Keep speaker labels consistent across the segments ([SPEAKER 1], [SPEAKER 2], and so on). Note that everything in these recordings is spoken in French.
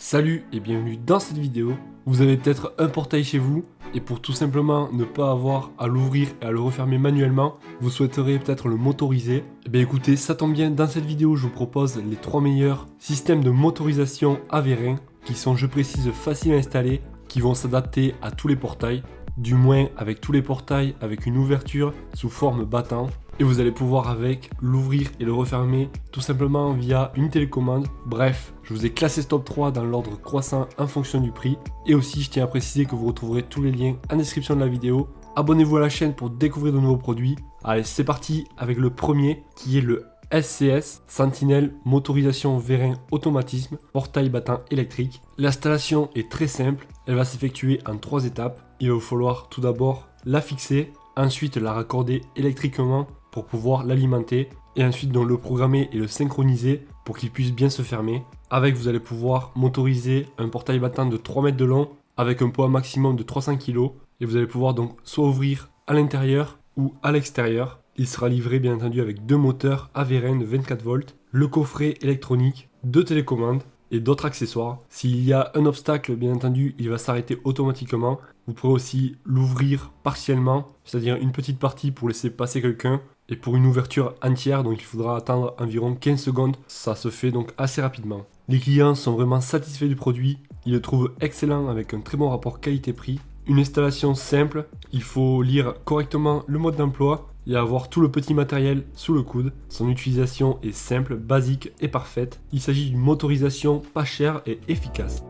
[SPEAKER 1] Salut et bienvenue dans cette vidéo. Vous avez peut-être un portail chez vous et pour tout simplement ne pas avoir à l'ouvrir et à le refermer manuellement, vous souhaiteriez peut-être le motoriser. Eh bien écoutez, ça tombe bien, dans cette vidéo je vous propose les 3 meilleurs systèmes de motorisation Avérin qui sont, je précise, faciles à installer, qui vont s'adapter à tous les portails, du moins avec tous les portails avec une ouverture sous forme battant. Et vous allez pouvoir avec l'ouvrir et le refermer tout simplement via une télécommande. Bref, je vous ai classé ce top 3 dans l'ordre croissant en fonction du prix. Et aussi, je tiens à préciser que vous retrouverez tous les liens en description de la vidéo. Abonnez-vous à la chaîne pour découvrir de nouveaux produits. Allez, c'est parti avec le premier qui est le SCS Sentinel Motorisation Vérin Automatisme Portail battant électrique. L'installation est très simple, elle va s'effectuer en 3 étapes. Il va vous falloir tout d'abord la fixer, ensuite la raccorder électriquement pour pouvoir l'alimenter et ensuite donc le programmer et le synchroniser pour qu'il puisse bien se fermer. Avec, vous allez pouvoir motoriser un portail battant de 3 mètres de long avec un poids maximum de 300 kg et vous allez pouvoir donc soit ouvrir à l'intérieur ou à l'extérieur. Il sera livré bien entendu avec 2 moteurs Avérin de 24 volts, le coffret électronique, 2 télécommandes et d'autres accessoires. S'il y a un obstacle, bien entendu, il va s'arrêter automatiquement. Vous pourrez aussi l'ouvrir partiellement, c'est-à-dire une petite partie pour laisser passer quelqu'un. Et pour une ouverture entière, donc il faudra attendre environ 15 secondes. Ça se fait donc assez rapidement. Les clients sont vraiment satisfaits du produit. Ils le trouvent excellent avec un très bon rapport qualité-prix. Une installation simple, il faut lire correctement le mode d'emploi et avoir tout le petit matériel sous le coude. Son utilisation est simple, basique et parfaite. Il s'agit d'une motorisation pas chère et efficace.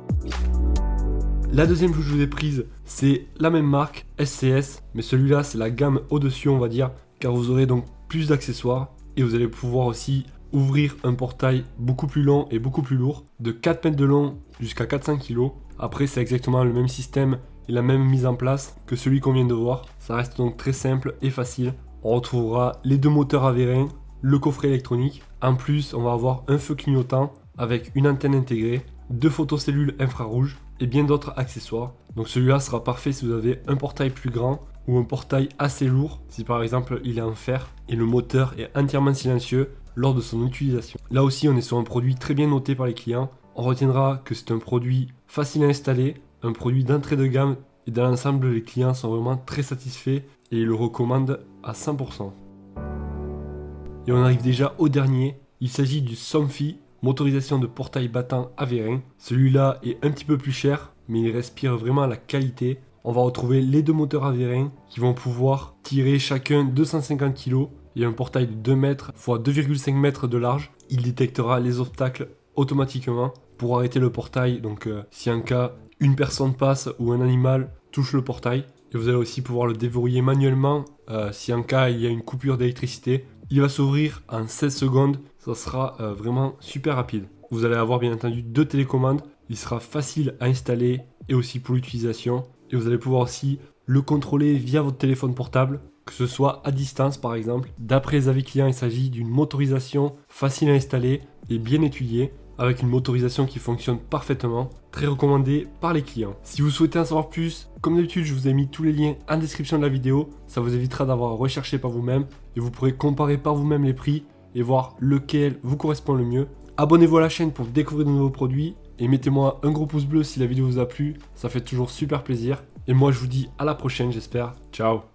[SPEAKER 1] La deuxième que je vous ai prise, c'est la même marque, SCS, mais celui-là c'est la gamme au-dessus on va dire, car vous aurez donc plus d'accessoires et vous allez pouvoir aussi ouvrir un portail beaucoup plus long et beaucoup plus lourd, de 4 mètres de long jusqu'à 400 kg. Après c'est exactement le même système et la même mise en place que celui qu'on vient de voir. Ça reste donc très simple et facile. On retrouvera les 2 moteurs Avérin, le coffret électronique. En plus, on va avoir un feu clignotant avec une antenne intégrée, 2 photocellules infrarouges et bien d'autres accessoires. Donc celui-là sera parfait si vous avez un portail plus grand ou un portail assez lourd, si par exemple il est en fer et le moteur est entièrement silencieux lors de son utilisation. Là aussi, on est sur un produit très bien noté par les clients. On retiendra que c'est un produit facile à installer, un produit d'entrée de gamme et dans l'ensemble, les clients sont vraiment très satisfaits et ils le recommandent à 100%. Et on arrive déjà au dernier, il s'agit du Somfy, motorisation de portail battant Avérin. Celui-là est un petit peu plus cher, mais il respire vraiment la qualité. On va retrouver les 2 moteurs Avérin qui vont pouvoir tirer chacun 250 kg et un portail de 2 mètres x 2,5 mètres de large. Il détectera les obstacles automatiquement pour arrêter le portail, donc si en cas une personne passe ou un animal touche le portail. Et vous allez aussi pouvoir le déverrouiller manuellement si en cas il y a une coupure d'électricité. Il va s'ouvrir en 16 secondes, ça sera vraiment super rapide. Vous allez avoir bien entendu 2 télécommandes, il sera facile à installer et aussi pour l'utilisation. Et vous allez pouvoir aussi le contrôler via votre téléphone portable, que ce soit à distance par exemple. D'après les avis clients, il s'agit d'une motorisation facile à installer et bien étudiée, avec une motorisation qui fonctionne parfaitement, très recommandée par les clients. Si vous souhaitez en savoir plus, comme d'habitude, je vous ai mis tous les liens en description de la vidéo. Ça vous évitera d'avoir à rechercher par vous-même et vous pourrez comparer par vous-même les prix et voir lequel vous correspond le mieux. Abonnez-vous à la chaîne pour découvrir de nouveaux produits et mettez-moi un gros pouce bleu si la vidéo vous a plu, ça fait toujours super plaisir. Et moi je vous dis à la prochaine j'espère, ciao.